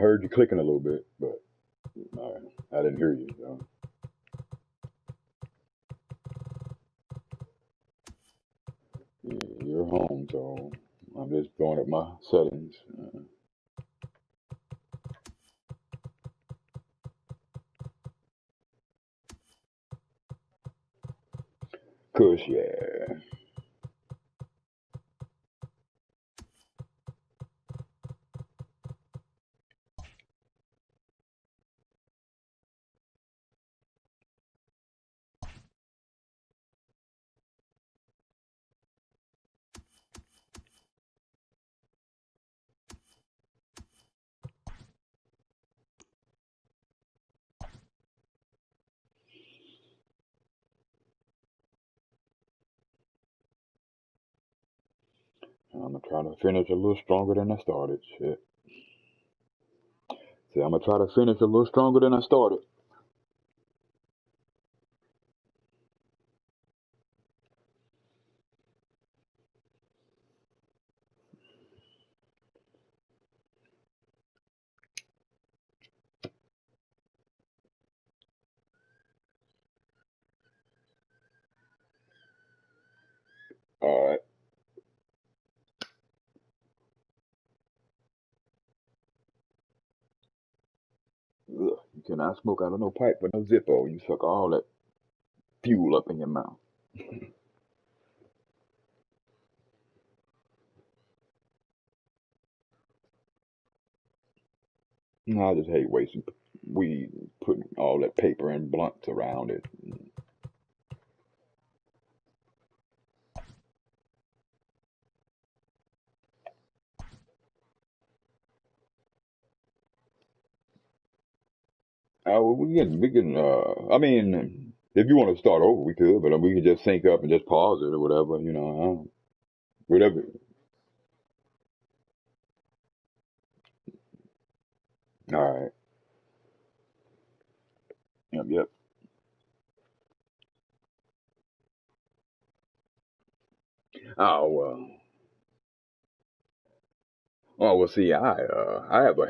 heard you clicking a little bit, but I didn't hear you. So. Yeah, you're home, so I'm just going up my settings. Kush, yeah. I'm gonna try to finish a little stronger than I started. Shit. See, I'm gonna try to finish a little stronger than I started. All right. Ugh, you cannot smoke out of no pipe with no Zippo. You suck all that fuel up in your mouth. No, I just hate wasting weed, putting all that paper and blunts around it. I mean, if you want to start over, we could, but we could just sync up and just pause it or whatever, whatever. All right. Yep, yep. Oh, well, see, I have a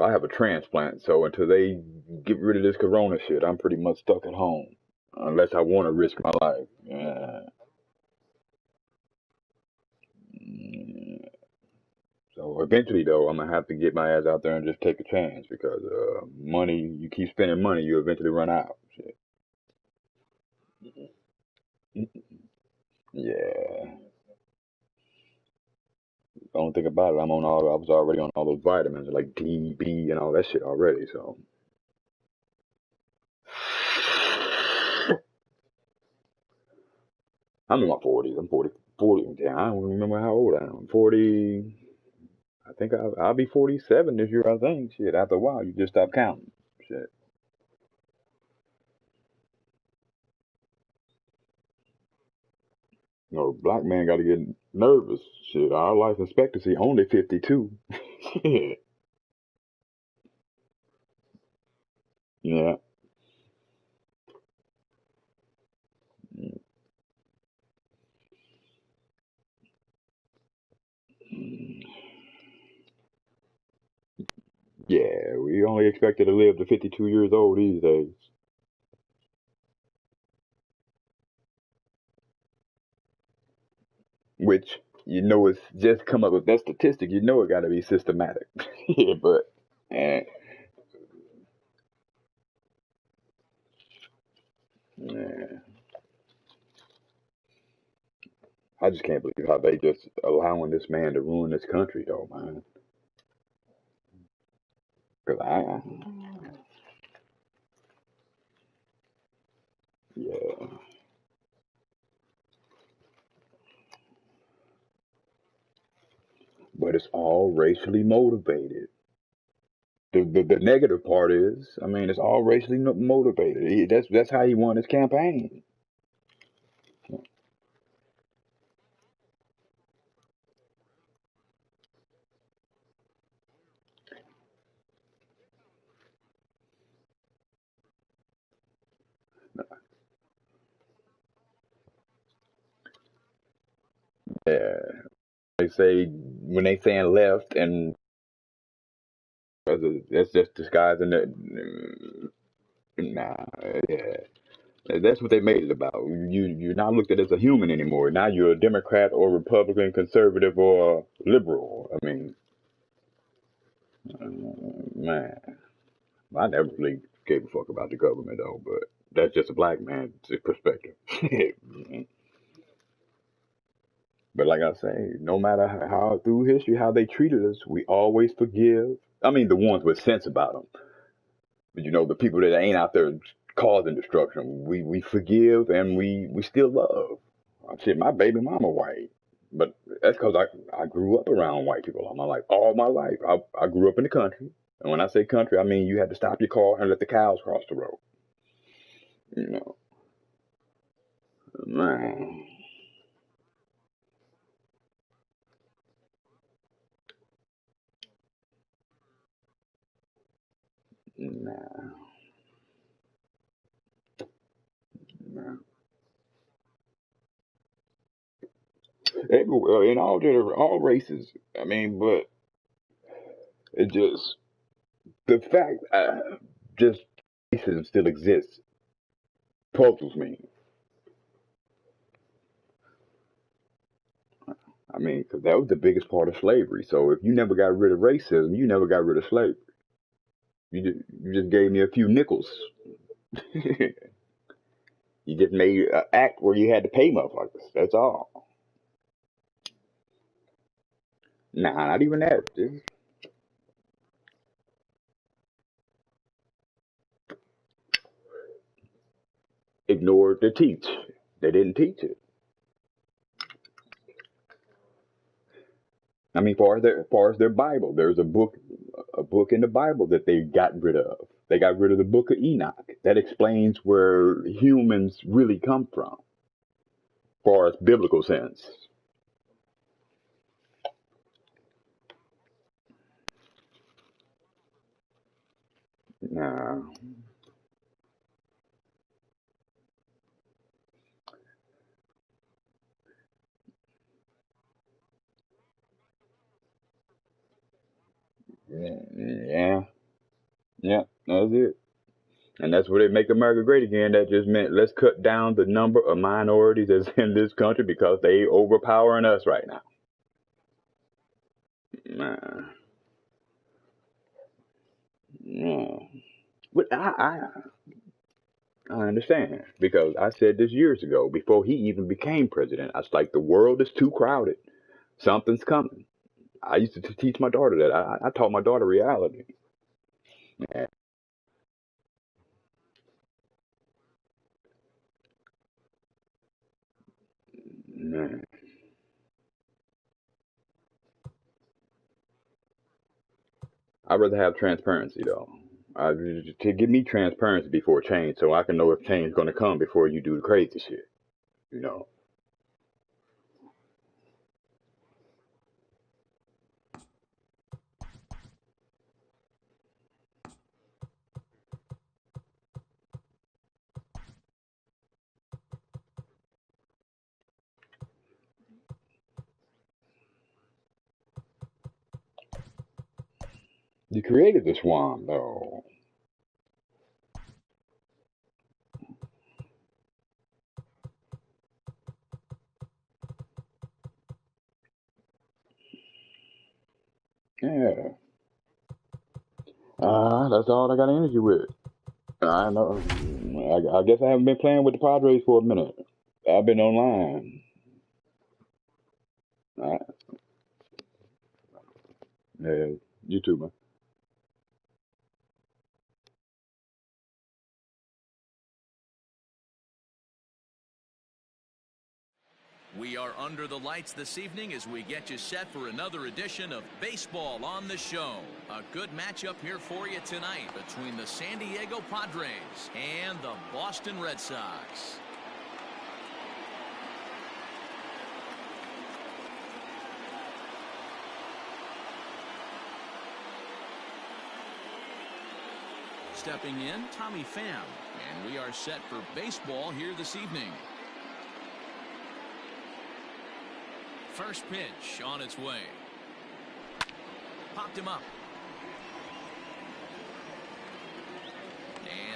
I have a transplant, so until they get rid of this corona shit, I'm pretty much stuck at home, unless I want to risk my life. Mm, So eventually, though, I'm gonna have to get my ass out there and just take a chance because money, you keep spending money, you eventually run out. Shit. Yeah. Don't think about it. I was already on all those vitamins like D, B, and all that shit already. So I'm in my 40s. I'm 40. Yeah, I don't remember how old I am. 40. I think I'll be 47 this year. I think. Shit. After a while, you just stop counting. Shit. Black man got to get nervous. Shit. Our life expectancy only 52. Yeah. Yeah. We only expected to live to 52 years old these days. Which it's just come up with that statistic. It got to be systematic. Yeah, but eh, eh, I just can't believe how they just allowing this man to ruin this country, though, man. Because yeah, but it's all racially motivated. The negative part is, I mean, it's all racially motivated. That's how he won his campaign. Yeah, they say when they saying left and because that's just disguising that. Nah, yeah. That's what they made it about. You're not looked at as a human anymore. Now you're a Democrat or Republican, conservative or liberal. I mean, man, I never really gave a fuck about the government though. But that's just a black man's perspective. But like I say, no matter how through history how they treated us, we always forgive. I mean, the ones with sense about them. But you know, the people that ain't out there causing destruction, we forgive and we still love. Shit, my baby mama white, but that's because I grew up around white people all my life. All my life, I grew up in the country, and when I say country, I mean you had to stop your car and let the cows cross the road. You know, man, nah, nah. Everywhere in all races. I mean, but it just the fact just racism still exists puzzles me. I mean, because that was the biggest part of slavery. So if you never got rid of racism, you never got rid of slavery. You just gave me a few nickels. You just made an act where you had to pay motherfuckers. That's all. Nah, not even that. Just ignored the teach. They didn't teach it. I mean, far as their Bible, there's a book in the Bible that they got rid of. They got rid of the book of Enoch. That explains where humans really come from, far as biblical sense. Nah, yeah, yeah, that's it. And that's where they make America great again. That just meant let's cut down the number of minorities that's in this country because they overpowering us right now. Nah, no. But I understand because I said this years ago before he even became president. I was like, the world is too crowded. Something's coming. I used to teach my daughter that. I taught my daughter reality. Yeah, man. I'd rather have transparency though. To give me transparency before change, so I can know if change is going to come before you do the crazy shit. You know. You created the swan, though. Yeah. That's all I got energy with. I know. I guess I haven't been playing with the Padres for a minute. I've been online. Uh, yeah, you too, man. We are under the lights this evening as we get you set for another edition of Baseball on the Show. A good matchup here for you tonight between the San Diego Padres and the Boston Red Sox. Stepping in, Tommy Pham, and we are set for baseball here this evening. First pitch on its way. Popped him up.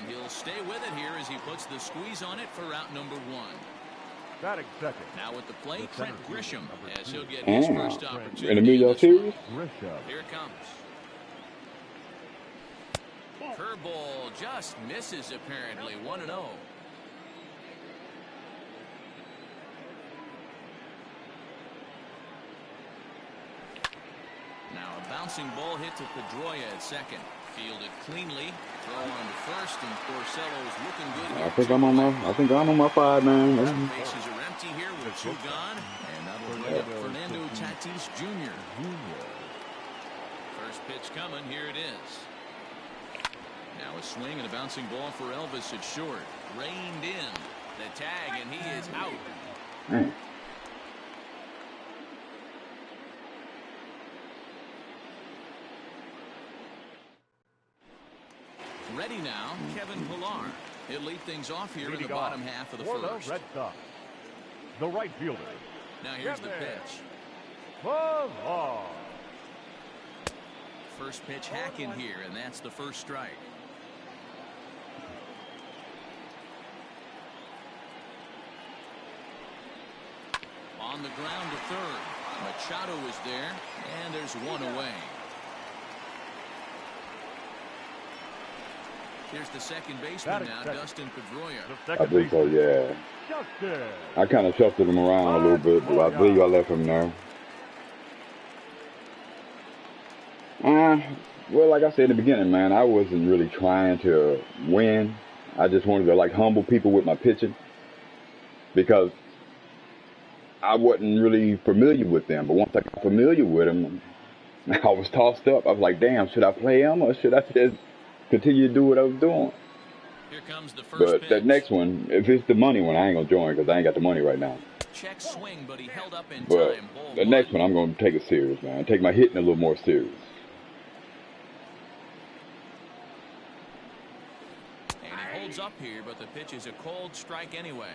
And he'll stay with it here as he puts the squeeze on it for out number 1. Batting second. Now at the plate, Trent Grisham, as he'll get his first opportunity. In the middle of the series? Here it comes. Curveball just misses, apparently. 1-0. Now a bouncing ball hit to Pedroia at second. Fielded cleanly. Throw on to first, and Porcello's looking good here. I think I'm on my 5, man. Bases are empty here with 2 gone, and that'll bring up Fernando Tatis Jr. First pitch coming. Here it is. Now a swing and a bouncing ball for Elvis at short. Reined in. The tag, and he is out. Man. Ready now, Kevin Pillar. He'll lead things off here in the bottom half of the first. The Red Sox. The right fielder. Now here's the pitch. Pillar. First pitch hack in here, and that's the first strike. On the ground to third. Machado is there, and there's 1 away. Here's the second baseman now, Dustin Pedroia. I think so, yeah. I kind of shuffled him around a little bit, but I believe I left him there. Well, like I said in the beginning, man, I wasn't really trying to win. I just wanted to, like, humble people with my pitching because I wasn't really familiar with them. But once I got familiar with them, I was tossed up. I was like, damn, should I play him or should I just continue to do what I was doing? Here comes the first but pitch. That next one, if it's the money one, I ain't gonna join because I ain't got the money right now. Check swing, but he held up in but time. The next one, I'm gonna take it serious, man. Take my hitting a little more serious. And he holds up here, but the pitch is a cold strike anyway.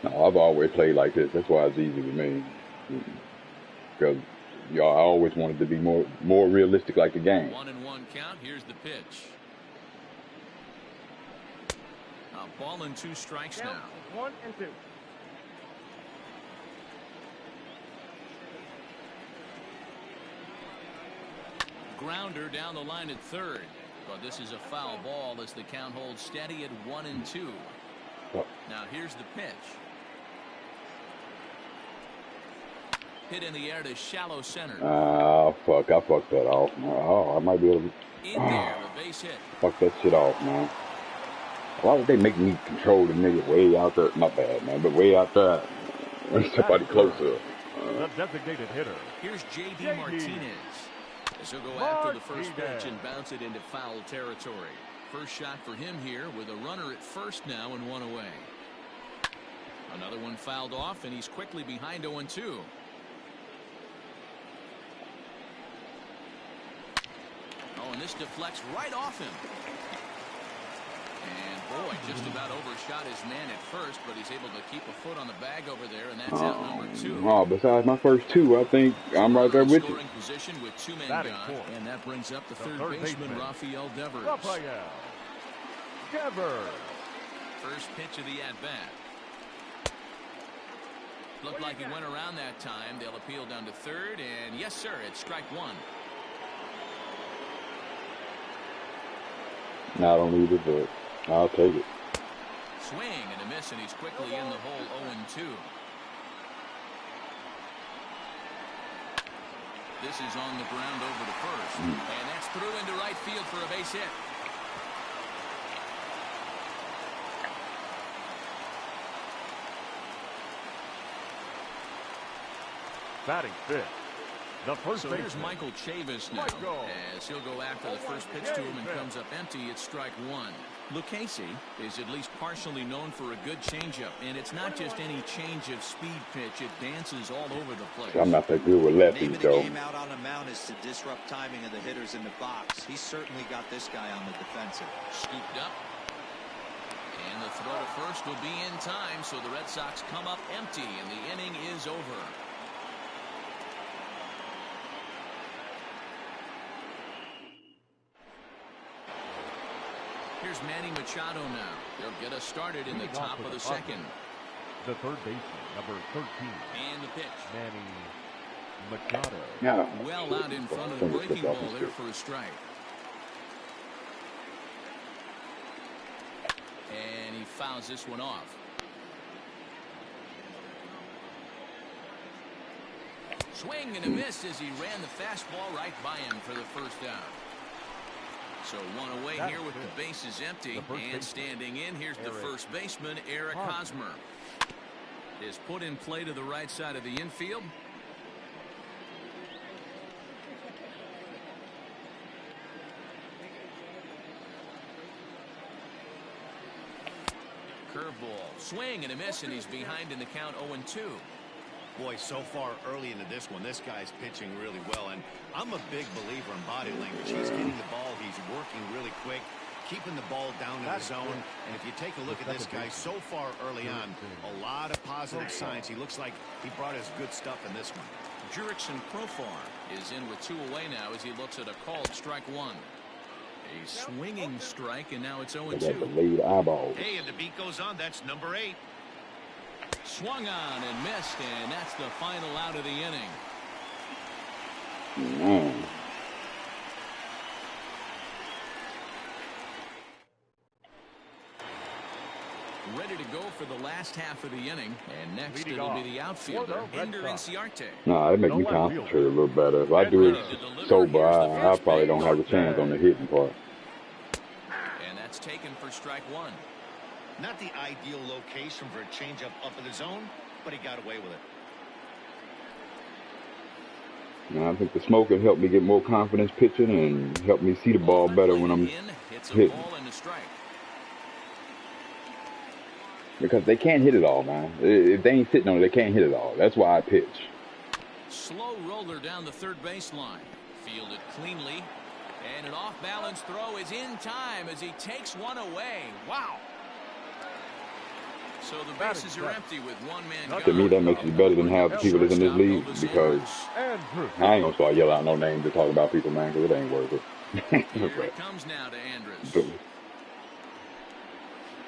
No, I've always played like this. That's why it's easy with me. Because I always wanted to be more realistic like the game. 1-1 count. Here's the pitch. A ball and 2 strikes now. 1 and 2. Grounder down the line at third. But this is a foul ball as the count holds steady at 1-2. Oh. Now here's the pitch. Hit in the air to shallow center. Fuck. I fucked that off. Oh, I might be able to. In there, the base hit. Fuck that shit off, man. Why would they make me control the nigga way out there? Not bad, man, but way out there. Somebody closer. The designated hitter. Here's J.D. Martinez. As he'll go after the first pitch and bounce it into foul territory. First shot for him here with a runner at first now and 1 away. Another one fouled off, and he's quickly behind 0-2. Oh, and this deflects right off him. And boy, just about overshot his man at first, but he's able to keep a foot on the bag over there, and that's out number 2. Oh, besides my first 2, I think I'm right there with you. Scoring position with 2 men gone, and that brings up the third baseman, Rafael Devers. First pitch of the at-bat. Looked like he went around that time. They'll appeal down to third, and yes, sir, it's strike 1. No, I don't need it, but I'll take it. Swing and a miss, and he's quickly in the hole 0-2. This is on the ground over to first, and that's through into right field for a base hit. Batting fifth. The first so here's Michael Chavis now, as he'll go after the first pitch to him and comes up empty. It's strike 1. Lucchesi is at least partially known for a good changeup, and it's not just any change of speed pitch. It dances all over the place. I'm not that good with lefties, though. The game out on the mound is to disrupt timing of the hitters in the box. He's certainly got this guy on the defensive. Scooped up. And the throw to first will be in time, so the Red Sox come up empty, and the inning is over. Here's Manny Machado now. They'll get us started in the top of the second. The third baseman, number 13. And the pitch. Manny Machado. Yeah. Well out in front of the breaking ball there for a strike. And he fouls this one off. Swing and a miss as he ran the fastball right by him for the first down. So one away here with the bases empty. And standing in, here's the first baseman, Eric Hosmer. Is put in play to the right side of the infield. Curveball, swing and a miss, and he's behind in the count 0-2. Boy, so far early into this one, this guy's pitching really well, and I'm a big believer in body language. He's getting the ball, he's working really quick, keeping the ball down in the zone, and if you take a look at this guy so far early on, a lot of positive signs. He looks like he brought his good stuff in this one. Jurickson Profar is in with 2 away now as he looks at a called strike 1. A swinging strike, and now it's 0-2. The lead eyeball. Hey, and the beat goes on. That's number 8. Swung on and missed, and that's the final out of the inning. Man. Ready to go for the last half of the inning, and next it'll be the outfielder, Ender Inciarte. Nah, it makes me concentrate a little better. If I do it sober, I probably don't have a chance on the hitting part. And that's taken for strike 1. Not the ideal location for a changeup up in the zone, but he got away with it. Now, I think the smoke will help me get more confidence pitching and help me see the ball better when I'm hitting. Because they can't hit it all, man. If they ain't sitting on it, they can't hit it all. That's why I pitch. Slow roller down the third baseline. Fielded cleanly. And an off-balance throw is in time as he takes one away. Wow. So the bases are empty with one man gone. To me, that makes it better than half the people that's in this league, because I ain't gonna start yelling out no names to talk about people, man, because it ain't worth it. Here it comes now to Andrus.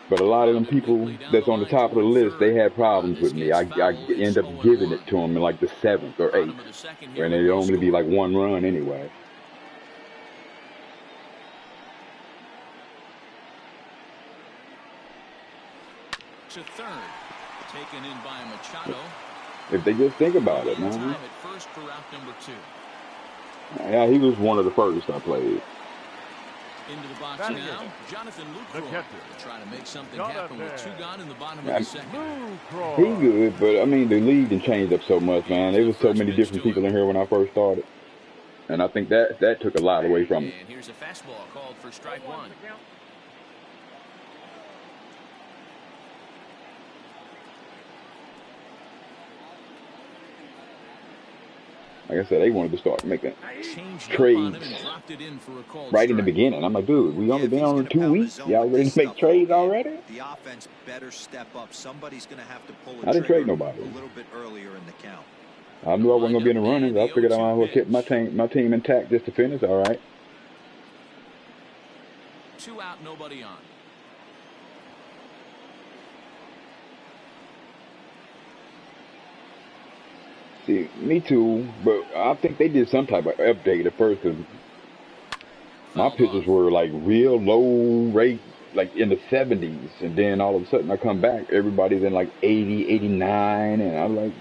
But a lot of them people that's on the top of the list, they had problems with me. I end up giving it to them in like the 7th or 8th, and it only be like 1 run anyway. To third, taken in by Machado. If they just think about it, man. Time at first for out number 2. Yeah, he was one of the first I played. Into the box now, Jonathan Lucroy trying to make something happen with 2 gone in the bottom of the second. He good, but I mean the league done changed up so much, man. There was so many different people in here when I first started, and I think that took a lot away from me. And here's a fastball called for strike 1. Like I said, they wanted to start making trades right in the beginning. I'm like, dude, we only been on 2 weeks. Y'all ready to make trades already? The offense better step up. Somebody's going to have to pull I didn't trade nobody. A little bit earlier in the count. I knew I wasn't going to be in the running. I figured I might as well keep my team intact just to finish. All right. 2 out, nobody on. See, me too, but I think they did some type of update at first, because my pitches were like real low rate, like in the 70s, and then all of a sudden I come back, everybody's in like 80, 89, and I'm like,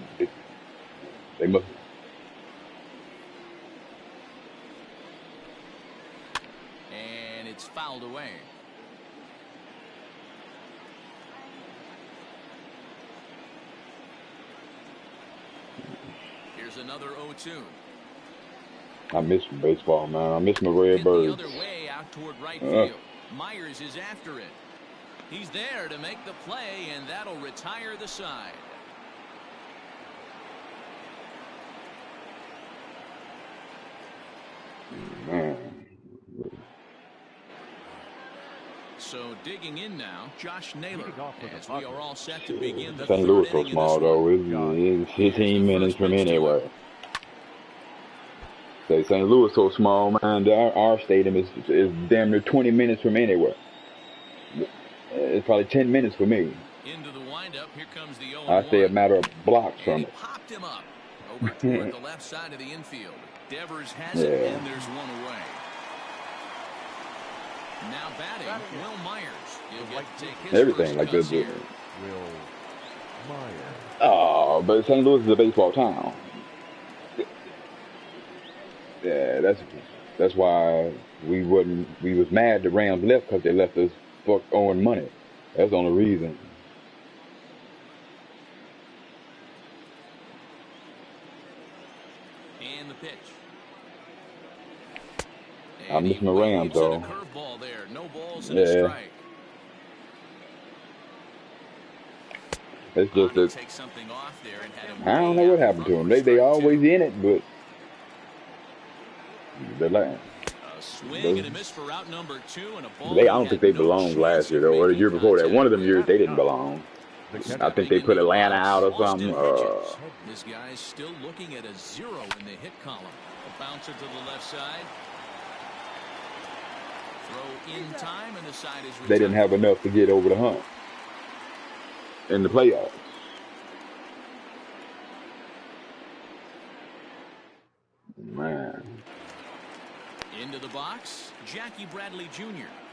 they must. And it's fouled away. Another 0-2. I miss baseball, man. I miss my Redbirds. The other way out toward right field. Myers is after it. He's there to make the play, and that'll retire the side. Man. So digging in now, Josh Naylor, as we are all set to begin the St. Louis so small though. It's 15 minutes from anywhere. Say St. Louis so small, man. Our stadium is damn near 20 minutes from anywhere. It's probably 10 minutes for me. Into the windup, here comes the 0-1. I say a matter of blocks And from he it. popped him up over toward the left side of the infield. Devers has it, Yeah. and there's one away. Now batting, Will Myers. He'll get to take his Everything first like cuts this. here. Will Myers. Oh, but St. Louis is a baseball town. Yeah, that's why we was mad the Rams left, because they left us fuck owing money. That's the only reason. And the pitch. I miss my Rams though. Curveball there. No balls and a Yeah, strike. it's just that Take something off there and had him I don't way know what out happened to front them. for They strike always two. in it, but they're like, A swing and a miss for route number 2, and a ball I he don't had think they no belonged chance last year of though, or the making year before that. contact One of them with. years they didn't belong. The I catcher. think they put Atlanta out or something. This guy's still looking at a 0 in the hit column. A bouncer to the left side. Throw in time, and the side is retired. They didn't have enough to get over the hump in the playoffs. Man. Into the box, Jackie Bradley Jr.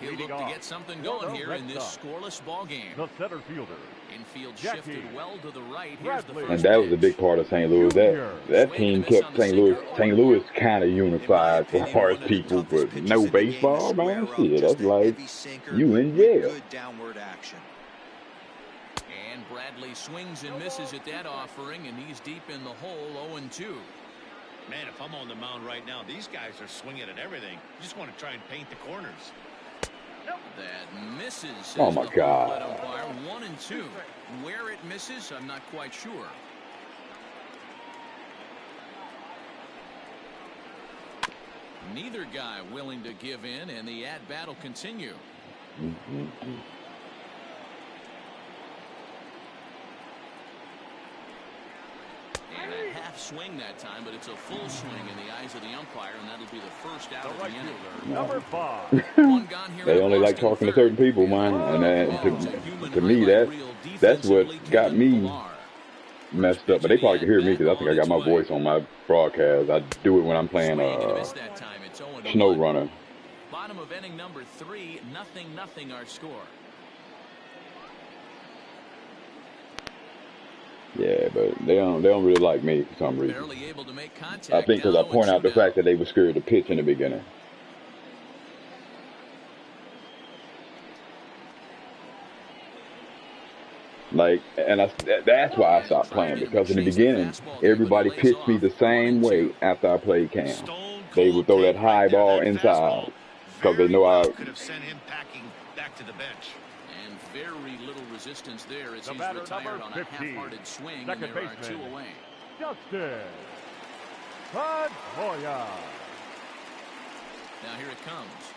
He'll Leading look to off get something for going the here Red in this Sox. scoreless ball game. The center fielder. Infield Jackie shifted well to the right. Here's the Bradley. first And that was a pitch. big part of St. Louis. That team kept St. Louis kind of unified as far as people, but no baseball, man. Shit, that's like you in jail. Good downward action. And Bradley swings and misses at that offering, and he's deep in the hole, 0-2. Man, if I'm on the mound right now, these guys are swinging at everything. You just want to try and paint the corners. That misses. Oh my God. 1-2. Where it misses, I'm not quite sure. Neither guy willing to give in, and the at-bat will continue. And a half swing that time, but it's a full swing in the eyes of the umpire, and that'll be the first out of the inning. Number 5. One gone here. They only like talking to certain people, man. And to me, that's what got me messed up. But they probably can hear me because I think I got my voice on my broadcast. I do it when I'm playing Snow Runner. Bottom of inning number 3, 0-0 our score. Yeah, but they don't really like me for some reason. Barely able to make contact. I think because I point out the fact that they were scared to pitch in the beginning. Like, and that's why I stopped playing, because in the beginning, everybody pitched me the same way after I played Cam. They would throw that high ball inside because they know I could have sent him packing back to the bench. And very little resistance there as he's retired on a half-hearted swing, and there are 2 away. Justin Pedroia. Now here it comes.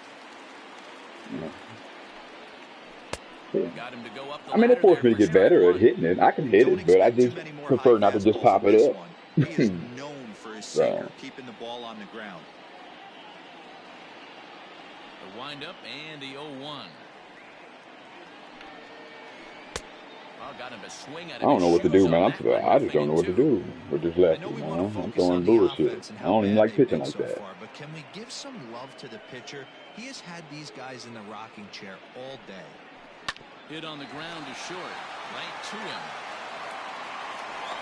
Got him to go up the I mean, it forced me to get better at hitting it. I can hit it, but I just prefer not to just pop it up. He is known for his sinker, keeping the ball on the ground. The windup and the 0-1. Got him to swing at I don't know what to do, man. I just don't know what to do with this lefty, man. I'm throwing bullshit. I don't even like pitching like that. But can we give some love to the pitcher? He has had these guys in the rocking chair all day. Hit on the ground to short, right to him.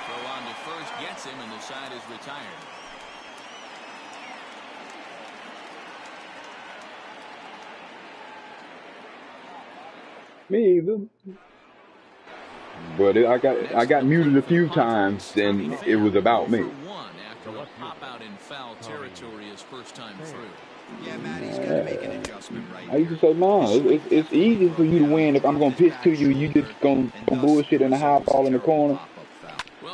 Throw on to first, gets him, and the side is retired. Me either. But I got muted a few times, and it was about me. After a pop out in foul territory his first time through. Yeah, Matt, he's got to make an adjustment right I used to say, man, it's easy for you to win if I'm going to pitch to you. You just going to bullshit in the high ball in the corner.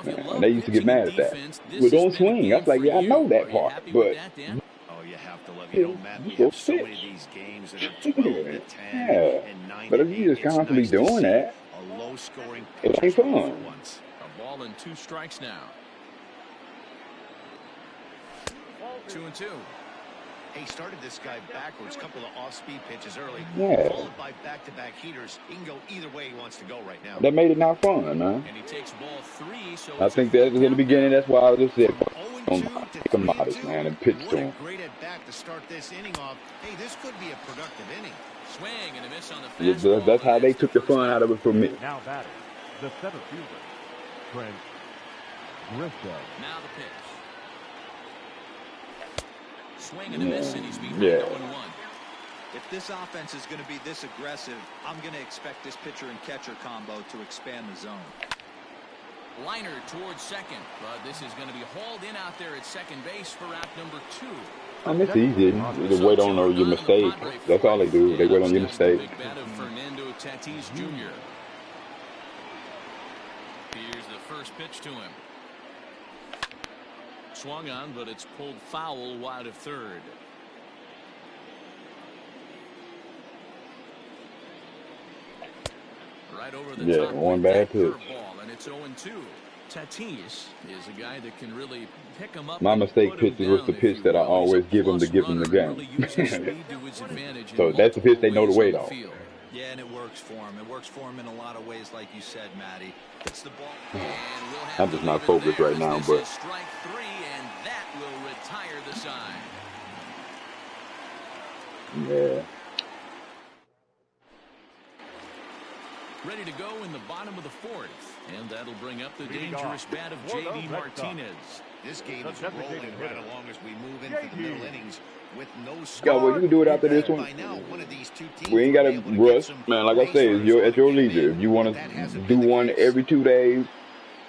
And they used to get mad at that. Well, don't swing. I was like, yeah, I know that part, but Oh, you have to love, you know, Matt, we have so many of these games that are 12 to 10 and 9 but to if you 8, just constantly doing that, a low-scoring it ain't fun. A ball and 2 strikes now. 2-2. He started this guy backwards, couple of off-speed pitches early, Yeah. followed by back-to-back heaters. He can go either way he wants to go right now. That made it not fun, man. And he takes ball 3, so I think that was in the beginning. That's why I just said, From 0-2 to take a modest, 3-2. man, and pitch to What a him. great at-bat to start this inning off. Hey, this could be a productive inning. Swing and a miss on the fastball. That's how they took the fun out of it for me. Now batting, the center fielder, Trent Grisham. Now the pitch. Swing and a miss, and he's beat 0-1. If this offense is going to be this aggressive, I'm going to expect this pitcher and catcher combo to expand the zone. Liner towards second, but this is going to be hauled in out there at second base for out number 2. I mean, it's easy. They wait on your mistake. That's all they do. They wait on your mistake. Big bat of Fernando Tatis Jr. Here's the first pitch to him. Swung on, but it's pulled foul wide of third. Right over the top. One bad pitch. And it's 0-2. Tatis is a guy that can really pick him up. My mistake pitches was the pitch that I always give him to give him the game. So that's the pitch they know to wait on. Yeah, and it works for him. It works for him in a lot of ways, like you said, Matty. It's the ball. I'm just not focused right now, but Strike 3, and that will retire the side. yeah. Ready to go in the bottom of the 4th. And that'll bring up the dangerous bat of J.D. Martinez. This game is rolling right along as we move into the middle innings with no Yo, score. well, you can do it after this one. By now, one of these two teams We ain't will got be to able to get rush, some man. Like I base say, runners you're on at your the leisure. game. If you want That to hasn't do been the one case. every 2 days,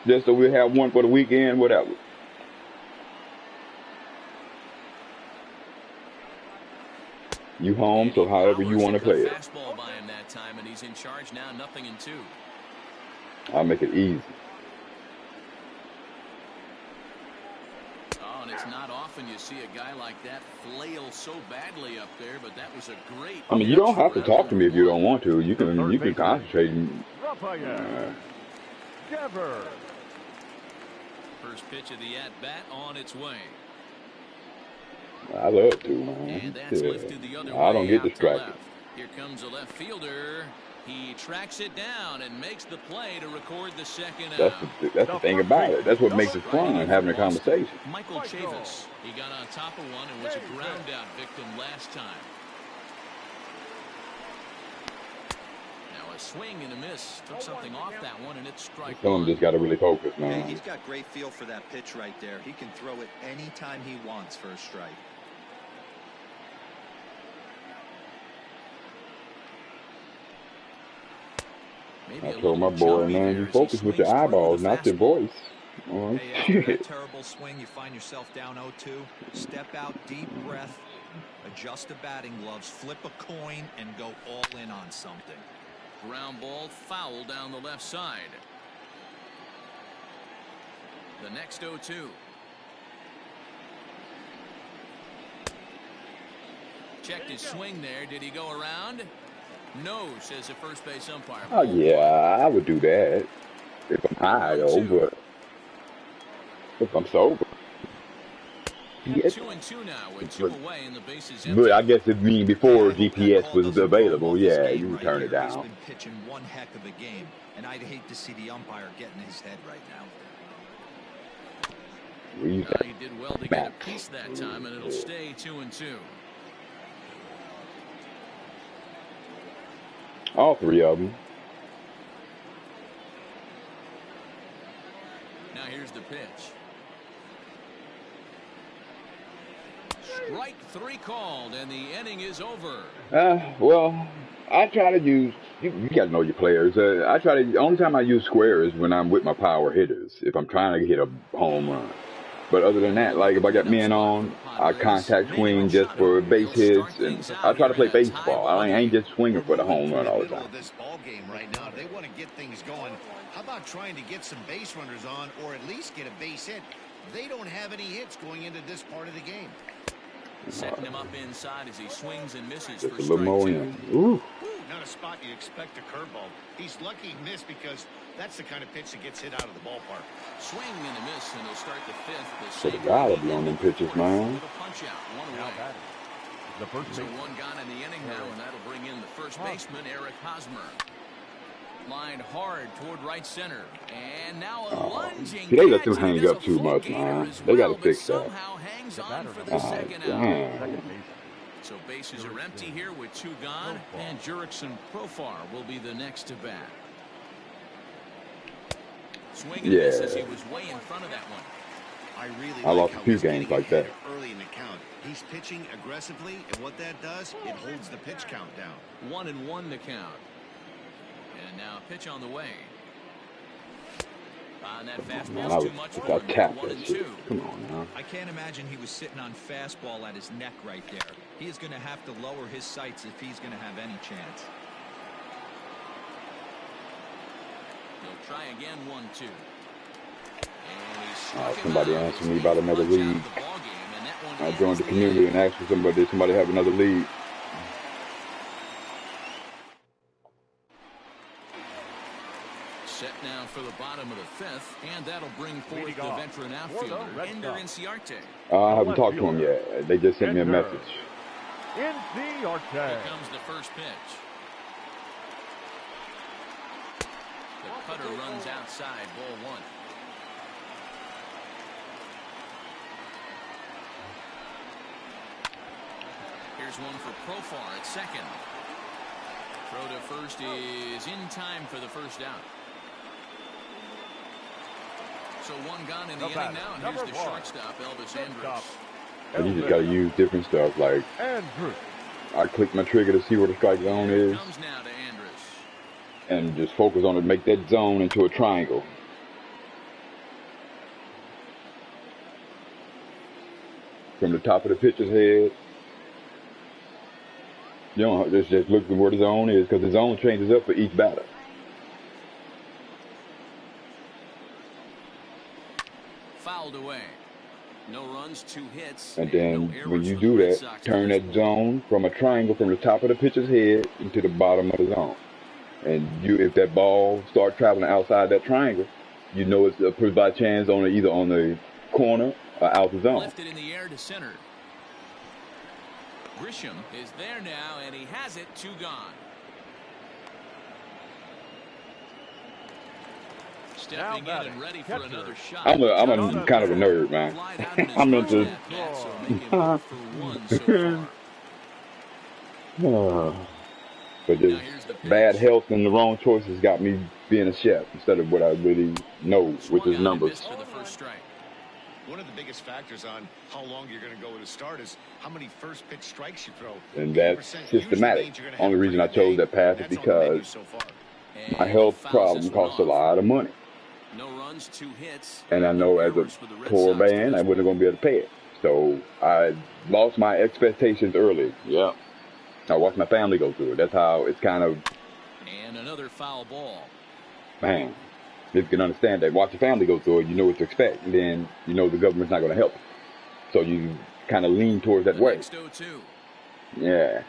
just so we'll have one for the weekend, whatever. You home, so however you want to play it. Fastball by him that time, and he's in charge now, 0-2. I'll make it easy. Oh, and it's not often you see a guy like that flail so badly up there, but that was a great. I mean, you don't have to talk to me if you don't want to. You can concentrate. Rafael Devers. First pitch of the at-bat on its way. I love to, And man. that's lifted the other way. I don't get out to distracted. left. Here comes a left fielder. He tracks it down and makes the play to record the second out. That's the thing about it. That's what makes it fun, having a conversation. Michael Chavis. He got on top of one and was a ground out victim last time. Now a swing and a miss. Took something off that one, and it's strike Some of them one. just got to really focus, Hey, man. he's got great feel for that pitch right there. He can throw it anytime he wants for a strike. Maybe I a told my little boy, jumpy man, there you as he focus with your swings through eyeballs, the not your fastball. voice. Oh, Hey, after that shit. terrible swing, you find yourself down 0-2. Step out, deep breath, adjust the batting gloves, flip a coin, and go all in on something. Ground ball foul down the left side. The next 0-2. Checked his swing there. Did he go around? No, says the first base umpire. Oh, yeah, I would do that. If I'm high, though, but if I'm sober. Yeah. 2-2 now with 2 away and the bases empty. But I guess it mean before I hope that GPS call was doesn't available, blow up this yeah, game you would right turn it here. He's down. been pitching one heck of a game, and I'd hate to see the umpire get in his head right now. We He did well to get a piece that time, and it'll stay 2-2. all 3 of them. Now here's the pitch. Strike 3 called, and the inning is over. Well, I try to use. You got to know your players. I try to. The only time I use square is when I'm with my power hitters. If I'm trying to hit a home run. But other than that, like if I got men on, I contact swing just for base hits, and I try to play baseball. I ain't just swinging for the home run all the time. This ball game right now, they want to get things going. How about trying to get some base runners on, or at least get a base hit? They don't have any hits going into this part of the game. Setting him up inside as he swings and misses Just for a little strike more 2. in. Ooh. Not a spot you expect a curveball. He's lucky he missed because that's the kind of pitch that gets hit out of the ballpark. Swing and a miss, and he'll start the 5th. The So the same guy way will be on them in the pitches, 4th man. with a punch out, 1 away. the first So base. one gone in the inning now, and that'll bring in the first baseman, Eric Hosmer. Lined hard toward right center. And now a lunging See, they let catch, them and he hang does up a too full much, gainer man. as They got well, to but fix that. somehow hangs The on batter, for number the Ah, second out. damn. Second base. So bases are empty here with two gone, and Jurickson Profar will be the next to bat. Swing and miss as he was way in front of that one. I really I like lost a how few he's games getting like ahead that. early in the count. He's pitching aggressively, and what that does, it holds the pitch count down. 1-1 the count. And now a pitch on the way. And that Man, fastball's too much I for him. tapped 1 that and shit. 2. Come on now. I can't imagine he was sitting on fastball at his neck right there. He is going to have to lower his sights if he's going to have any chance. He'll try again, 1-2. Oh, somebody asked me about another league. I joined the community and asked for somebody, did somebody have another league? Set now for the bottom of the fifth, and that'll bring forth the veteran outfielder, Ender Inciarte. I haven't talked to him yet. They just sent me a message. Inciarte. Here comes the first pitch. The cutter runs outside, ball 1. Here's one for Profar at second. Throw to first is in time for the first out. So one gone in the inning now, and here's the shortstop, Elvis Andrus. And you just got to use different stuff. Like, Andrew. I click my trigger to see where the strike zone is Comes now to Andrus. and just focus on it, make that zone into a triangle. From the top of the pitcher's head. You don't just look where the zone is, because the zone changes up for each batter. Fouled away. No runs, 2 hits. And then no when errors you for do the Red that, Sox turn in that this zone from a triangle from the top of the pitcher's head into the bottom of the zone. And if that ball starts traveling outside that triangle, you know it's a by chance on either on the corner or out the zone. Lifted in the air to center. Grisham is there now, and he has it, 2 gone. Stepping in and ready for another shot. I'm a kind of a nerd, man. I'm into but just bad health and the wrong choices got me being a chef instead of what I really know, which is numbers. For the first strike. One of the biggest factors on how long you're going to go with a start is how many first pitch strikes you throw. And that's systematic. Only reason I chose that path is because my health problem costs a lot of money. No runs, 2 hits. And I know as a poor man, I wasn't going to be able to pay it. So I lost my expectations early. Yeah. I watched my family go through it. That's how it's kind of. And another foul ball. Man, if you can understand that, watch your family go through it, you know what to expect. And then you know the government's not going to help you. So you kind of lean towards that way. Yeah.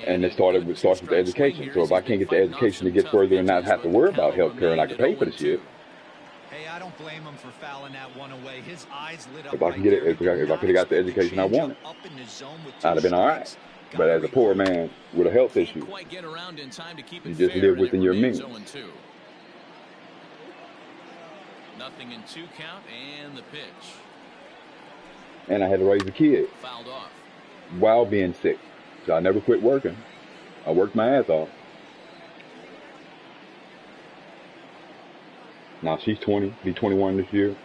And it starts with the education. So if I can't get the education to get further and not have to worry about health care and I can pay for the shit. Hey, I don't blame him for fouling that one away. His eyes lit up. If I can get it, if I could have got the education I wanted, I'd have been all right. But as a poor man with a health issue, you just live within your means. Nothing in 2 count, and the pitch. And I had to raise a kid Fouled off. while being sick. So I never quit working. I worked my ass off. Now she's 20, be 21 this year.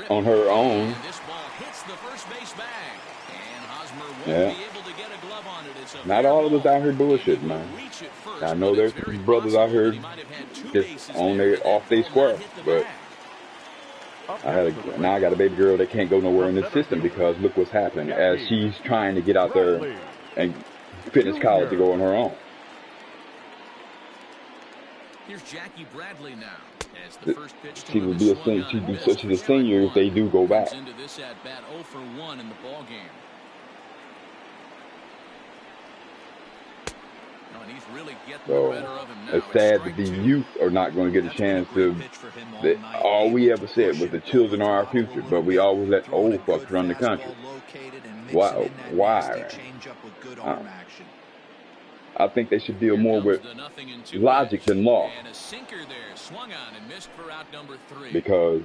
On her own. And this ball hits the first base bag. And Hosmer won't be able to get a glove on it. It's not all of us out here bullshitting, man. I know there's brothers out here just on their off their square, but now I got a baby girl that can't go nowhere in this system because look what's happening as she's trying to get out there and finish college to go on her own. Here's Jackie Bradley now. As the first pitch she would be a senior. She's a senior if they do go back. Into this at bat 0 for 1 in the ball game. Oh, and he's really getting the So better of him now. it's sad that Strike the two. youth are not going to get a chance to. All we ever said was the children are our future, but we always let old fucks run the country. Why? Why? I think they should deal more with logic than law. And a sinker there, swung on and missed for out number 3. Because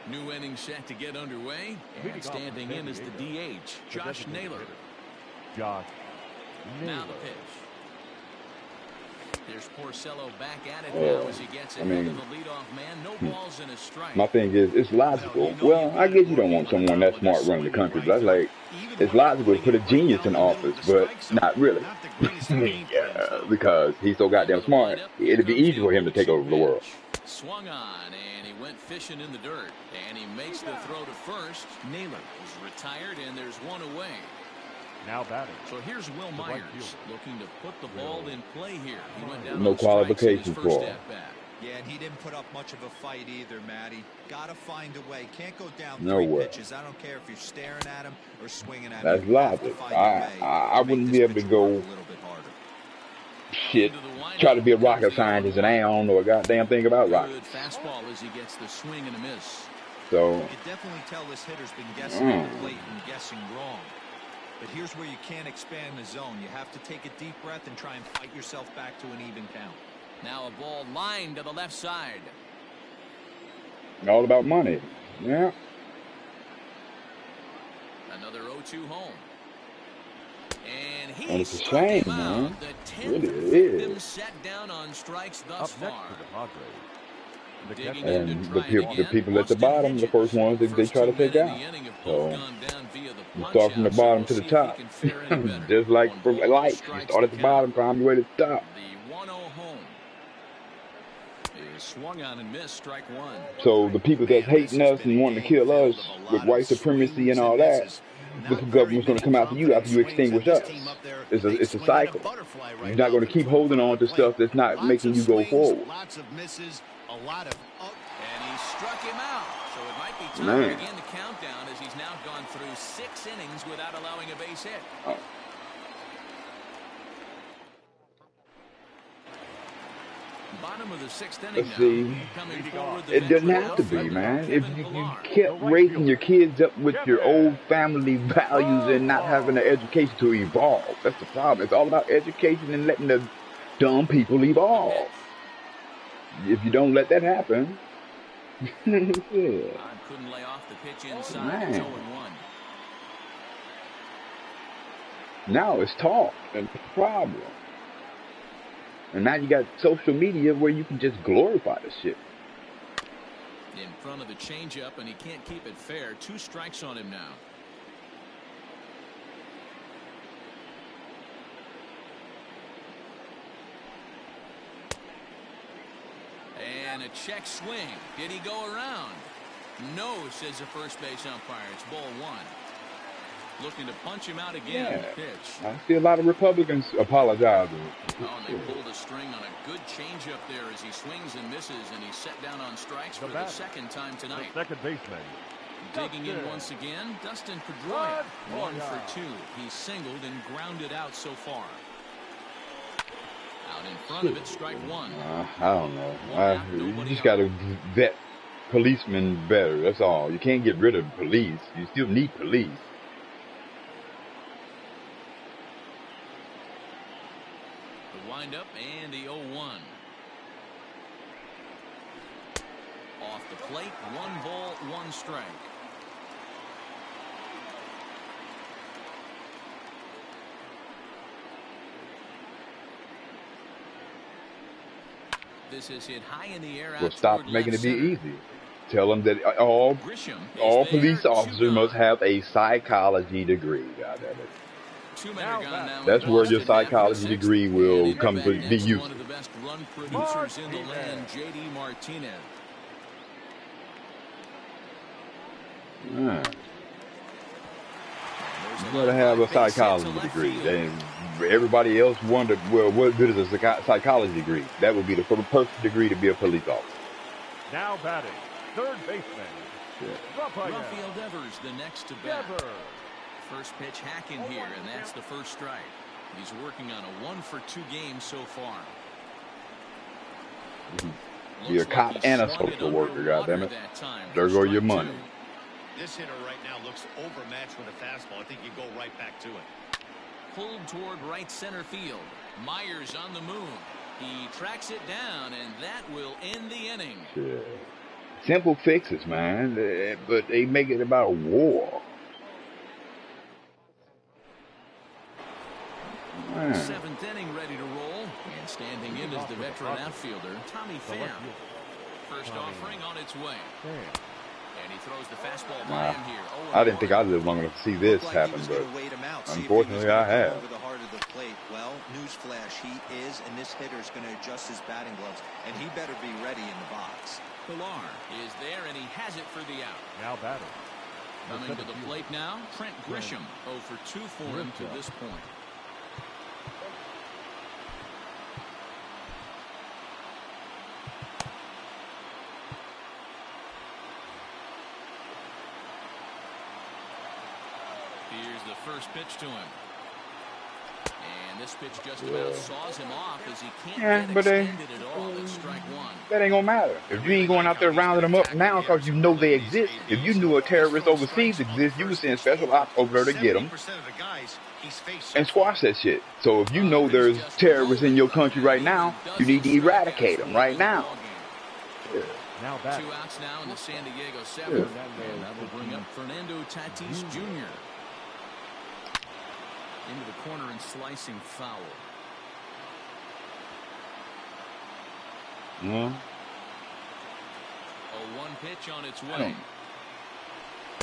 new inning set to get underway, and standing in is the DH, Josh Naylor. Josh Now the pitch. There's Porcello back at it now as he gets ahead of the leadoff man. No balls and a strike. my thing is, it's logical. Well, I guess you don't want someone that smart running the country, but that's like, it's logical to put a genius in office, but not really. Yeah, because he's so goddamn smart, it'd be easy for him to take over the world. Swung on, and he went fishing in the dirt, and he makes the throw to first. Naylor is retired, and there's one away. Now batting. So here's Will Myers looking to put the ball in play here. He went down No on qualification strikes in his for first him. at-bat. Yeah, and he didn't put up much of a fight either, Matty. Gotta find a way. Can't go down No 3 way. pitches. I don't care if you're staring at him or swinging at him. That's You have to logic. find a way I to make wouldn't this be able to pitcher go work a little bit harder. shit, try to be a rocket scientist, and I don't know a goddamn thing about rockets. Good fastball as he gets the swing and a miss. So, You can definitely tell this hitter's been guessing a bit late and guessing wrong. But here's where you can't expand the zone. You have to take a deep breath and try and fight yourself back to an even count. Now a ball lined to the left side. all about money. Yeah. Another 0-2 home. And he And it's a struck shame, him man. out. The 10th Really, it victim is. set down on strikes Up thus next far. for the Padres. The Digging catcher. in to And try the it people, again. at the bottom, the first ones that they First try to 2 take men in out. the inning have So, both gone down via the you punch start from the out, so bottom we'll to the see if he top. can fare any better. Just like 1 from ball, lights, you strikes start at the the count. bottom, climb your way to the top. The 1-0 home is swung on and missed, strike 1. So the people that's hating us and wanting to kill us with white supremacy and all that, the government's going to come after you after you extinguish us. It's a cycle. You're not going to keep holding on to stuff that's not making you go forward. Lots of misses, a lot of And he struck him out. So it might be time Man. to begin the countdown as he's now gone through 6 innings without allowing a base hit. Oh. Bottom of the 6th inning Let's now. see. Coming forward, the It doesn't veteran have to be, outfielder, man. If Kevin you Pillar. kept raising your kids up with your old family values and not having the education to evolve, that's the problem. It's all about education and letting the dumb people evolve. If you don't let that happen, yeah. Todd couldn't lay off the pitch inside. Man. It's 0-1. Now it's talk and problem. And now you got social media where you can just glorify the shit. In front of the changeup, and he can't keep it fair. 2 strikes on him now. And a check swing. Did he go around? No, says the first base umpire. It's ball 1. Looking to punch him out again on the Yeah. pitch. I see a lot of Republicans apologizing. Oh, and they pulled a string on a good changeup there as he swings and misses, and he's set down on strikes for the batter. 2nd time The tonight. second baseman. Digging in Dustin. once again, Dustin Pedroia. Pedroia. 1 for 2. He's singled and grounded out so far. Out in front of it, strike 1. I don't know. You just got to vet policemen better. That's all. You can't get rid of police. You still need police. The windup and the 0-1. Off the plate, 1 ball, 1 strike. This is hit high in the air. Well, Out stop toward making it left be center. easy. Tell them that all Grisham is police there, 2 officers must gone. have a psychology degree. God damn it. 2 men are gone now. That's in where your Boston after the psychology 6th. degree will And in come to batting be next, useful. One of the best run producers in the land, J.D. Martinez. Yeah. You gotta have a psychology degree. And everybody else wondered, well, what good is a psychology degree? That would be the perfect degree to be a police officer. Now batting. Third baseman. Rafael Devers the next to bat. First pitch hacking here, and that's the first strike. He's working on a 1-for-2 game so far. Be a cop and a social worker, goddammit. There go your money. This hitter right now looks overmatched with a fastball. I think you go right back to it. Pulled toward right center field. Myers on the move. He tracks it down, and that will end the inning. Yeah. Simple fixes, man, but they make it about a war. Man. 7th inning ready to roll, and standing in is the veteran outfielder Tommy Pham. First offering on its way. And he throws the fastball by him here. I didn't think I'd live long enough to see this happen, but unfortunately I have. Over the heart of the plate. Well, newsflash, he is, and this hitter's going to adjust his batting gloves, and he better be ready in the box. Pilar is there, and he has it for the out. Now batting. Coming to the plate now, Trent Grisham. 0-for-2 for him to this point. Here's the first pitch to him. And this pitch just about saws him off as he can't get extended at all. It's strike one. That ain't gonna matter. If you ain't going out there rounding them up now because you know they exist. If you knew a terrorist overseas exists, you would send special ops over there to get them and squash that shit. So if you know there's terrorists in your country right now, you need to eradicate them right now. Yeah. Now back. 2 outs now in the San Diego 7th. And that will bring up Fernando Tatis Jr. Into the corner and slicing foul. Yeah. A 1 pitch on its way.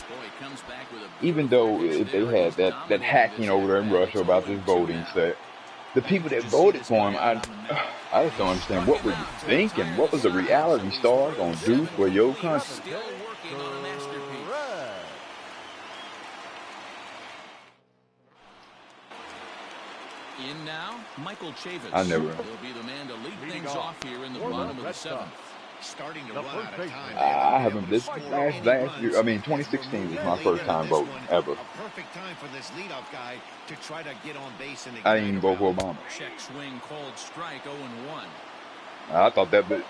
Boy, comes back with a even though if they had that hacking over there in Russia about this voting set, the people that voted for him, I just don't understand. What were you thinking? What was the reality star gonna do for your country? Still working on a masterpiece. In now, Michael Chavis. I never. He'll be the man to lead things off here in the bottom of the 7th. Starting to run out of time. I haven't. This last year, I mean, 2016 was my first time voting ever. A perfect time for this leadoff guy to try to get on base. I didn't even vote for Obama. Check swing, called strike, 0-1. I thought that, but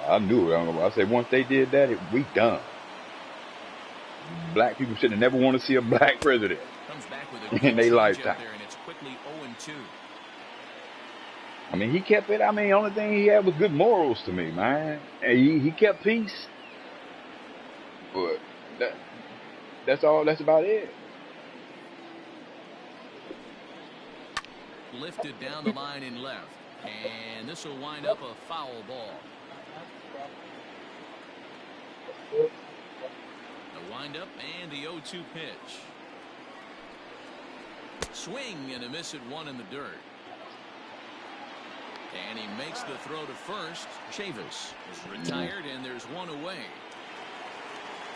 I knew it. I said once they did that, we done. Black people should have never want to see a black president in their lifetime. And it's quickly 0-2. I mean, he kept it. I mean, the only thing he had was good morals to me, man. And he kept peace. But that's all. That's about it. Lifted down the line in left. And this will wind up a foul ball. The windup and the 0-2 pitch. Swing and a miss at 1 in the dirt. And he makes the throw to first. Chavis is retired, and there's 1 away.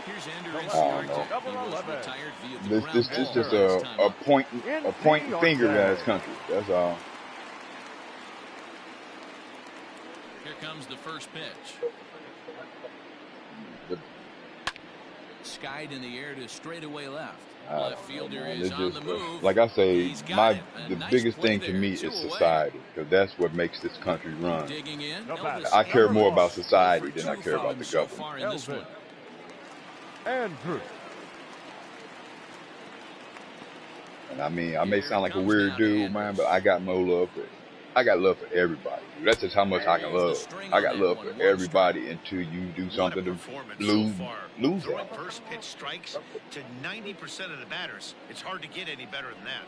Here's Andrew Inciarte. He was retired via the ground This ball. just a pointing finger at his country. That's all. Here comes the first pitch. Skied in the air to straightaway left. Left fielder is on the move. Like I say, the nice biggest play thing to there. me is 2 away. society, because that's what makes this country run. Digging in, I care more about society than I care about the so government. far in this one. Andrew. And I mean, I may sound like a weird dude, man, but I got more love for it. I got love for everybody. That's just how much I can love. I got love for everybody until you do something to lose Throwing that. first pitch strikes to 90% of the batters. It's hard to get any better than that.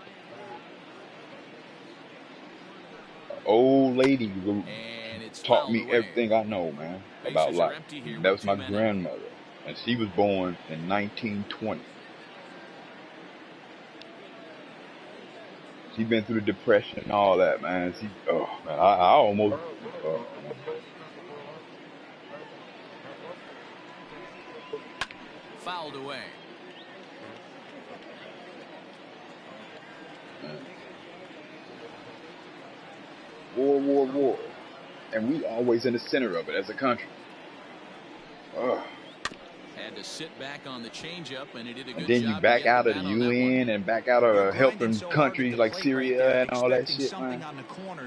Old lady who And it's taught fouled me away. everything I know, man, about Bases are life. empty here That with was my 2 men. grandmother, and she was born in 1920. She's been through the Depression and all that, man. I almost. Fouled away. War. And we always in the center of it as a country. Ugh. Had to sit back on the changeup, and he did a And good then you job back to get out the of the bat on that UN one. and back out of helping So countries like Syria and all that shit, man.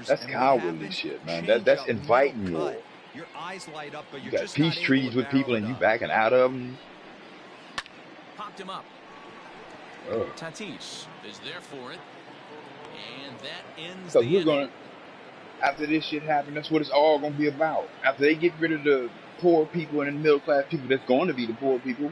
That's cowardly shit, man. That's inviting war. Your eyes light up, but You you're got just peace not treaties able to with people barrel and it you up. backing out of them. Popped him up. Ugh. Tatis is there for it. And that ends Because the we're inning. going to, after this shit happens, that's what it's all going to be about. After they get rid of the poor people and the middle class people, that's going to be the poor people.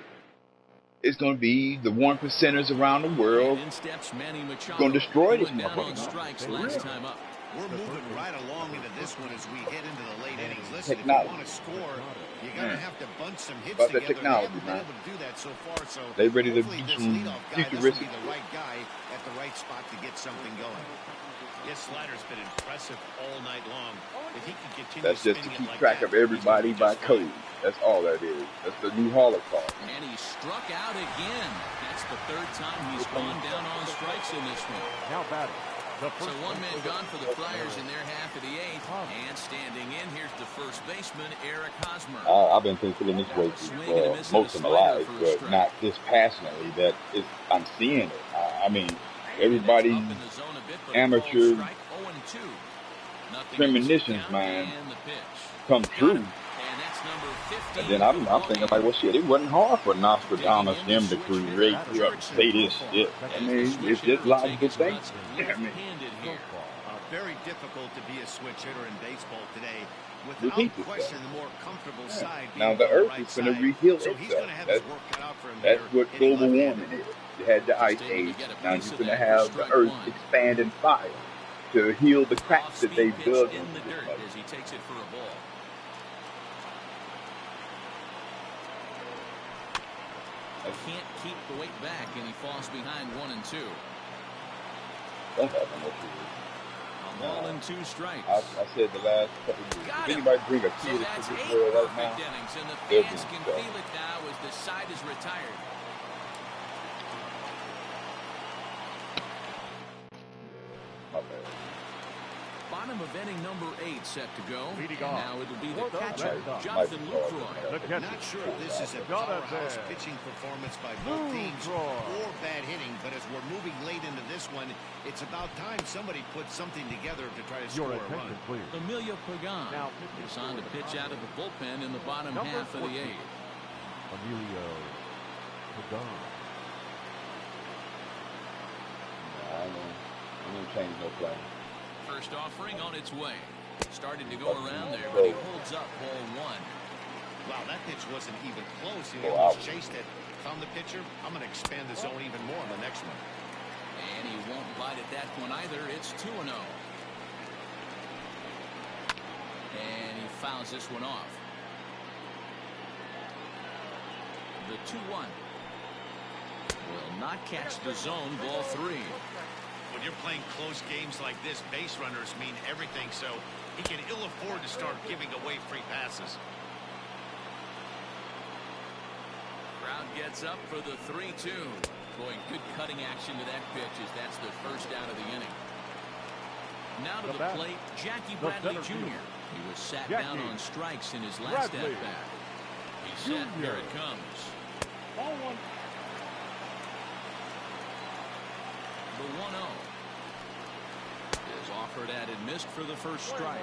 It's going to be the 1%ers around the world. And in steps Manny Machado, Going to destroy who this went down on motherfucker. strikes For last real. time up. We're moving right along into this one as we head into the late innings. Listen, if you Technology. want to score, you're going to have to bunch some hits About that together. technology, They haven't been man. able to do that so far, so They ready to hopefully do this some leadoff guy, this will futuristic be the right guy at the right spot to get something going. His slider's been impressive all night long. If he can continue That's just to spinning it keep like track that, of everybody he's gonna by be just fine. code. That's all that is. That's the new Holocaust. And he struck out again. That's the third time he's gone down on strikes in this one. Now batting. The So first one man gone for the Friars in their half of the eighth. And standing in, here's the first baseman, Eric Hosmer. I've been thinking this way for most of my life, but not this passionately. That is, I'm seeing it. I mean, everybody's Up in the zone a bit, but a amateur called strike, 0-2. Nothing premonitions, count, man, and the pitch. come Got true. him. And that's number 15. And then I'm thinking like, well, shit, it wasn't hard for Nostradamus them to create, say this shit. I mean, it's just logical thinking. I mean, Very difficult to be a switch hitter in baseball today. repeat Without yourself. question, the more comfortable side Now being the on the Earth right is going to side. reheal So he's itself. going to have his work cut out for him That's here, what hitting global left-handed. warming is. You had the ice age. Now you're going to have the Earth expand in fire to heal the cracks that they dug in into the this dirt place. as he takes it for a ball. Can't keep the weight back, and he falls behind 1-2. That happened this year. A ball and 2 strikes. I said the last couple of years. Got If him. anybody bring a So kid that's to this 8 world right perfect now, innings, and the they're fans being can stuck. feel it now as the side is retired. My bad. Bottom of inning number 8 set to go. Leading And off. now it'll be the For the catcher, Red Sox. Jonathan Might be Lucroy. The catcher. Not sure if this is a Jonathan powerhouse pitching performance by both teams or bad hitting, but as we're moving late into this one, it's about time somebody puts something together to try to Your score a run. attention, please. Emilio Pagan Now, is on to pitch out of the bullpen in the bottom Number half of the 14. 8th. Emilio Pagan. I don't change no play. First offering on its way. Started to go around there, but he holds up ball 1. Wow, that pitch wasn't even close. He Oh, almost wow. chased it. Found the pitcher. I'm going to expand the zone even more on the next one. And he won't bite at that one either. It's 2-0. And he fouls this one off. The 2-1 will not catch the zone. Ball 3. When you're playing close games like this, base runners mean everything, so he can ill afford to start giving away free passes. Crowd gets up for the 3-2. Boy, good cutting action to that pitch as that's the first out of the inning. Now to the plate, Jackie Bradley Jr. He was sat down on strikes in his last at-bat. He's set. Here it comes. Ball 1. The 1-0 is offered at and missed for the first strike.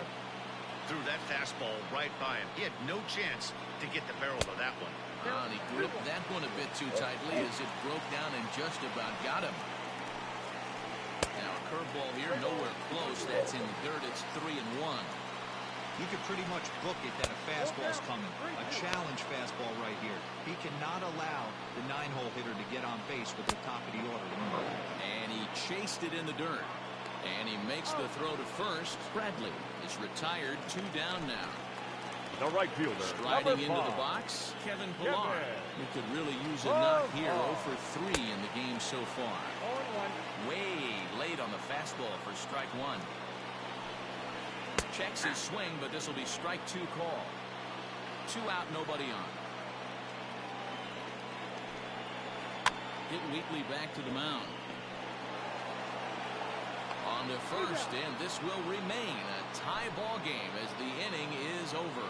Threw that fastball right by him. He had no chance to get the barrel of that one. And he gripped that one a bit too tightly as it broke down and just about got him. Now a curveball here, nowhere close. That's in the dirt. It's 3-1. You can pretty much book it that a fastball's coming. A challenge fastball right here. He cannot allow the 9-hole hitter to get on base with the top of the order. And he chased it in the dirt. And he makes the throw to first. Bradley is retired. 2 down now. The right fielder. Striding into the box, Kevin Pillar. He could really use a knock here. 0 for 3 in the game so far. Way late on the fastball for strike 1. Checks his swing, but this will be strike 2 call. 2 out, nobody on. Hit Wheatley back to the mound. On to first, and this will remain a tie ball game as the inning is over.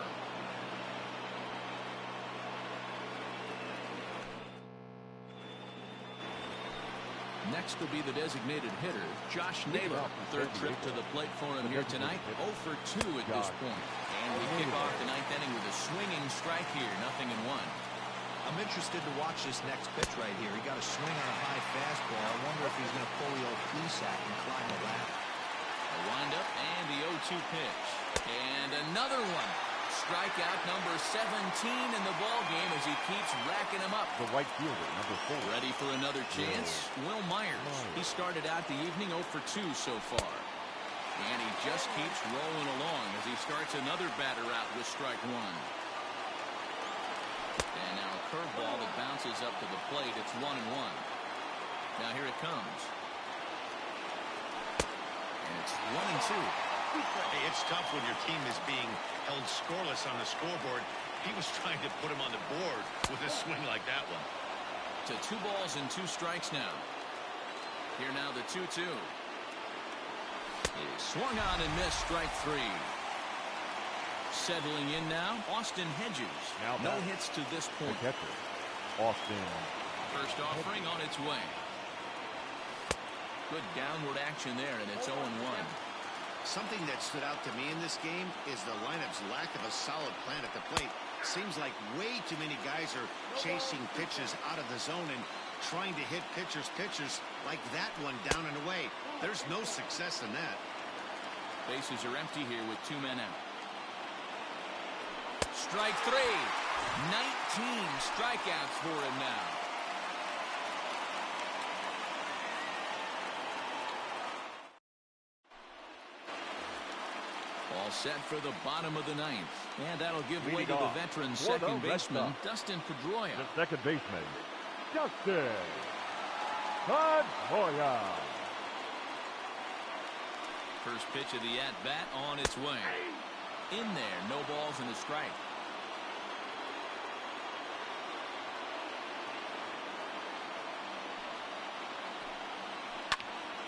Next will be the designated hitter, Josh Naylor. Third trip to the plate for him here tonight. 0 for 2 at this point. And we kick off the ninth inning with a swinging strike here, 0-1. I'm interested to watch this next pitch right here. He got a swing on a high fastball. I wonder if he's going to pull the old P-sack and climb the ladder. A windup and the 0-2 pitch. And another one. Strikeout number 17 in the ball game as he keeps racking them up. The right fielder, number 4. Ready for another chance? Will Myers. He started out the evening 0 for 2 so far. And he just keeps rolling along as he starts another batter out with strike one. And now a curveball that bounces up to the plate. It's 1-1. Now here it comes. And it's 1-2. Hey, it's tough when your team is being held scoreless on the scoreboard. He was trying to put him on the board with a swing like that one. To 2 balls and 2 strikes now. Here now the 2-2. He swung on and missed, strike 3. Settling in now, Austin Hedges. Now no hits to this point. Catcher, Austin. First offering on its way. Good downward action there, and it's 0-1. Something that stood out to me in this game is the lineup's lack of a solid plan at the plate. Seems like way too many guys are chasing pitches out of the zone and trying to hit pitchers like that one down and away. There's no success in that. Bases are empty here with 2 men out. Strike 3. 19 strikeouts for him now. All set for the bottom of the ninth. And that'll give way to the veteran second baseman, Dustin Pedroia. The second baseman, Dustin Pedroia. First pitch of the at-bat on its way. In there, no balls and a strike.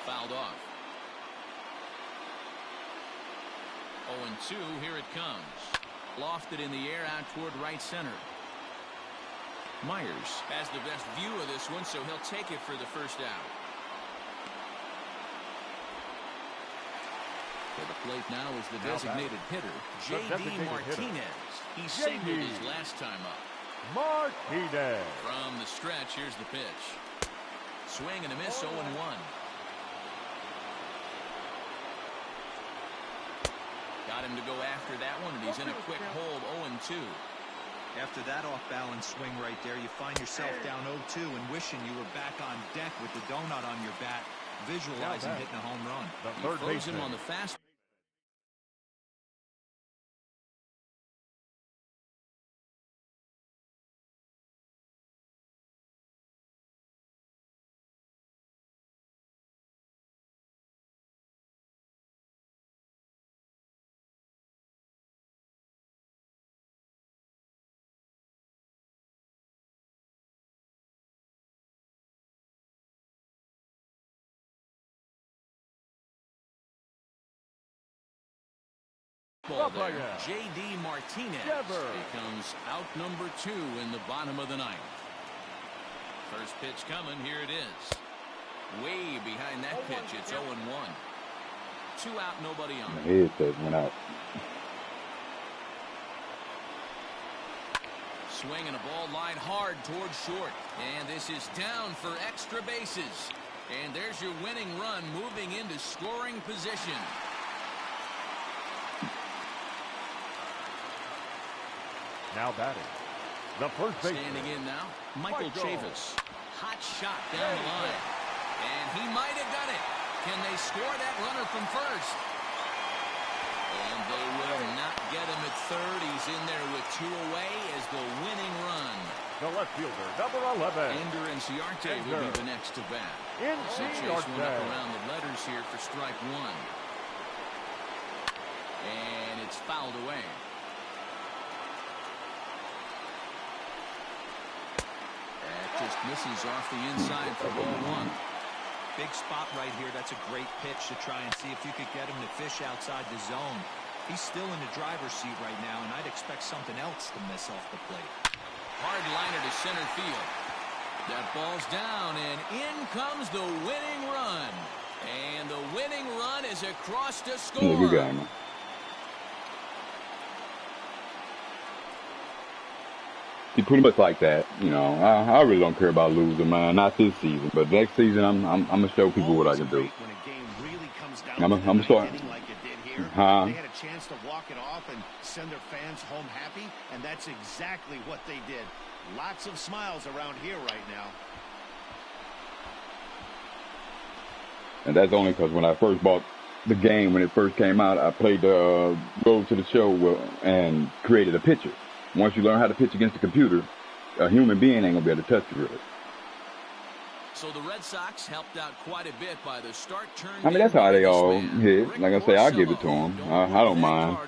Fouled off. 0-2, here it comes. Lofted in the air out toward right center. Myers has the best view of this one, so he'll take it for the first out. To the plate now is the designated hitter, J.D. Martinez. He singled his last time up. Martinez. From the stretch, here's the pitch. Swing and a miss, 0-1. Got him to go after that one, and he's in a quick hold, 0-2. After that off-balance swing right there, you find yourself down 0-2 and wishing you were back on deck with the donut on your bat, visualizing hitting a home run. The He third throws baseman him on the fast. There. J.D. Martinez becomes out number 2 in the bottom of the ninth. First pitch coming, here it is. Way behind that pitch, it's 0-1. 2 out, nobody on. The headset went out. Swinging a ball line hard towards short. And this is down for extra bases. And there's your winning run moving into scoring position. Now batting, the first baseman. Standing in now, Michael Chavis. Hot shot down the line. And he might have done it. Can they score that runner from first? And they will not get him at third. He's in there with 2 away as the winning run. The left fielder, number 11. Ender Inciarte will be the next to bat. Chase one up around the letters here for strike 1. And it's fouled away. Just misses off the inside for ball 1. Big spot right here. That's a great pitch to try and see if you could get him to fish outside the zone. He's still in the driver's seat right now, and I'd expect something else to miss off the plate. Hard liner to center field. That ball's down, and in comes the winning run. And the winning run is across to score. Yeah, good guy, man. He pretty much like that, you know. I really don't care about losing, man. Not this season, but next season, I'm gonna show people what I can do. When a game really comes down I'm to gonna start. like it did here, Huh? they had a chance to walk it off and send their fans home happy, and that's exactly what they did. Lots of smiles around here right now. And that's only because when I first bought the game, when it first came out, I played the Road to the Show and created a picture. Once you learn how to pitch against the computer, a human being ain't gonna be able to touch you really. So the Red Sox helped out quite a bit by the start turn. I mean, that's how they all hit. Like I say, I give it to them. I don't mind.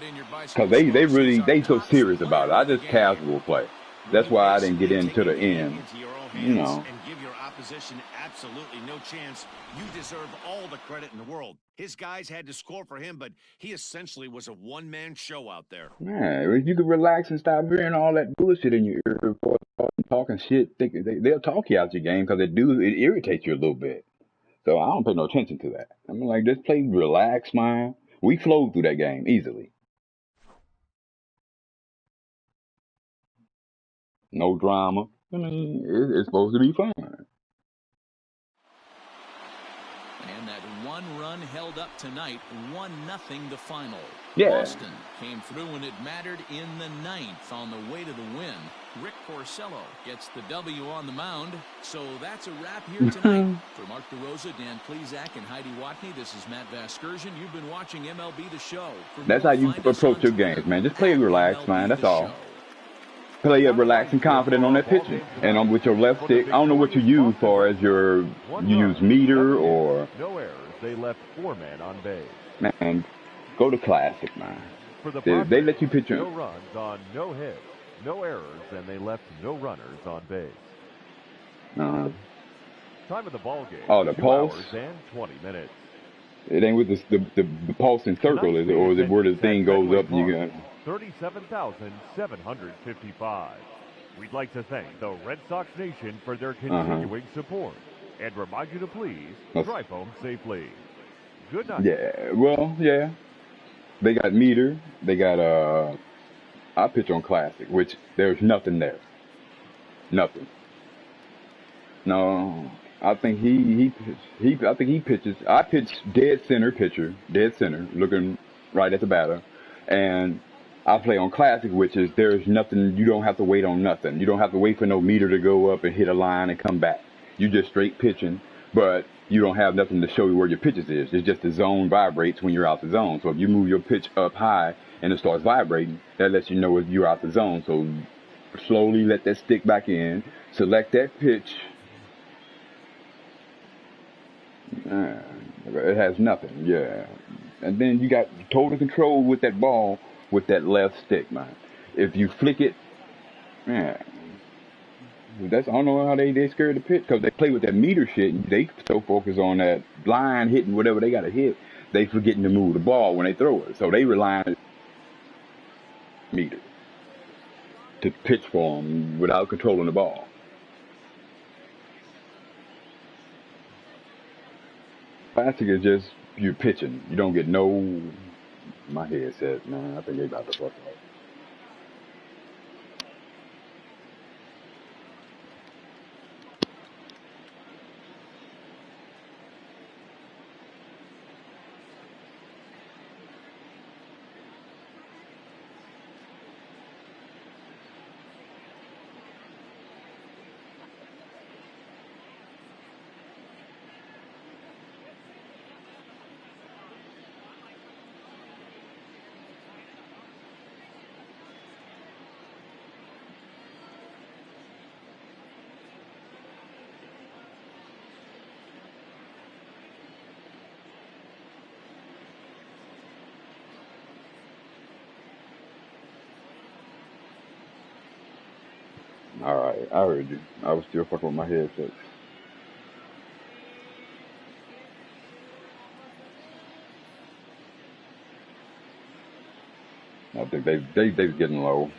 Because they so serious about it. I just casual play. That's why I didn't get into the end. You know. And give your opposition absolutely no chance. You deserve all the credit in the world. His guys had to score for him, but he essentially was a one-man show out there. Man, if you could relax and stop hearing all that bullshit in your ear, talking shit, they'll talk you out your game because it irritates you a little bit. So I don't pay no attention to that. I mean, like, just play relax, man. We flowed through that game easily. No drama. I mean, it's supposed to be fun. And that one run held up tonight, 1-0 the final. Yeah. Boston came through when it mattered in the ninth on the way to the win. Rick Porcello gets the W on the mound. So that's a wrap here tonight. For Mark DeRosa, Dan Plesac, and Heidi Watney, this is Matt Vasgersian. You've been watching MLB The Show. That's how you approach your games, man. Just play relaxed, man. That's all. Play it relaxed and confident on that pitching. And with your left stick, I don't know what you use for as you use meter or... No errors. They left 4 men on base. Man, go to classic, man. For the They let you pitch no runs on no hits, no errors, and they left no runners on base. Time of the ball game. Oh, the 2 pulse? hours and 20 minutes. It ain't with the pulsing circle, is it? Or is it where the thing goes up and you got... 37,755. We'd like to thank the Red Sox Nation for their continuing support and remind you to please drive home safely. Good night. Yeah, well, yeah. They got meter. They got I pitch on classic, which there's nothing there. Nothing. No, I think he pitches. I pitch dead center pitcher, dead center, looking right at the batter, and I play on classic, which is there's nothing. You don't have to wait on nothing. You don't have to wait for no meter to go up and hit a line and come back. You just straight pitching, but you don't have nothing to show you where your pitches is. It's just the zone vibrates when you're out the zone. So if you move your pitch up high and it starts vibrating, that lets you know if you're out the zone. So slowly let that stick back in, select that pitch. It has nothing, yeah. And then you got total control with that ball with that left stick, man. If you flick it, man, I don't know how they scared the pitch because they play with that meter shit. And they so focused on that line hitting whatever they got to hit, they forgetting to move the ball when they throw it. So they rely on meter to pitch for them without controlling the ball. Classic is just you pitching. You don't get no. My headset, man. I think they about to fuck up. All right, I heard you. I was still fucking with my headset. I think they was getting low.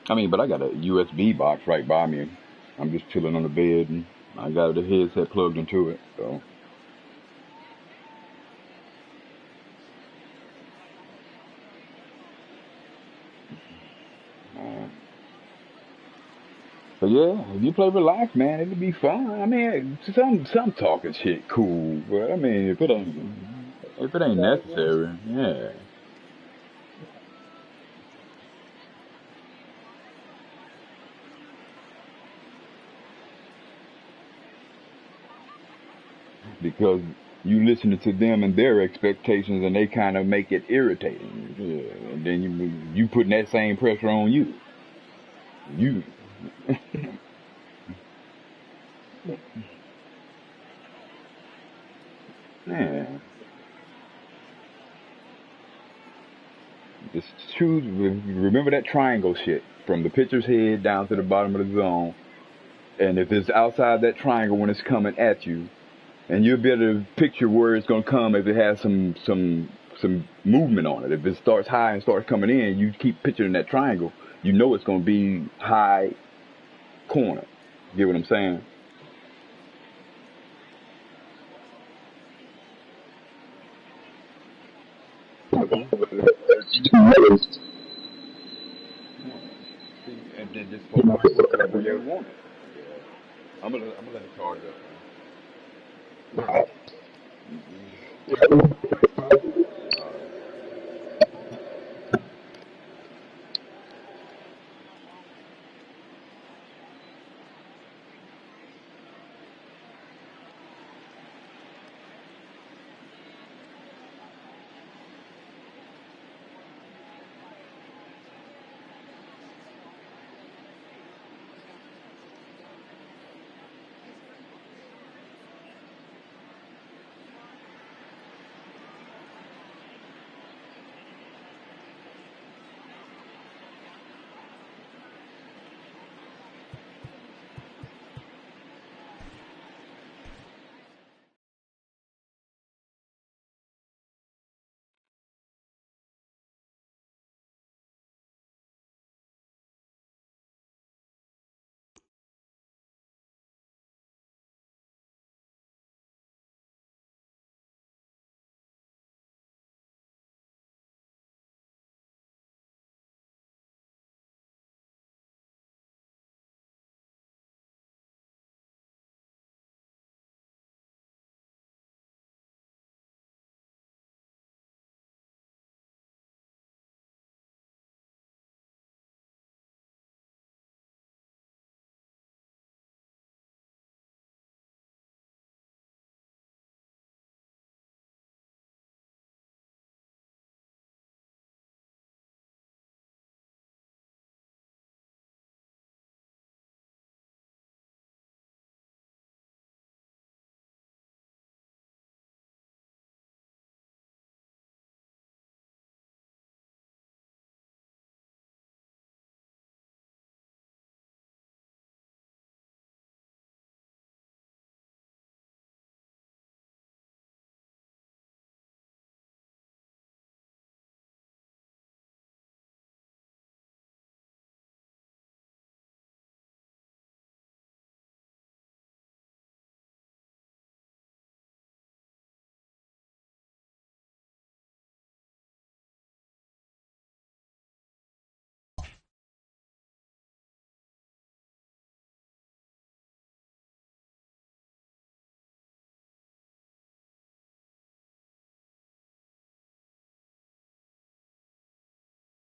I mean, but I got a USB box right by me. I'm just chilling on the bed, and I got the headset plugged into it. So, but yeah, if you play relax, man, it'll be fun. I mean, some talking shit cool, but I mean, if it ain't necessary, yeah. Because you listening to them and their expectations, and they kind of make it irritating. Yeah. And then you putting that same pressure on you. Yeah. Just choose. Remember that triangle shit from the pitcher's head down to the bottom of the zone. And if it's outside that triangle when it's coming at you, and you'll be able to picture where it's gonna come if it has some movement on it. If it starts high and starts coming in, you keep picturing that triangle. You know it's gonna be high corner. You get what I'm saying? And then just focus where you want it. I'm gonna let it charge up.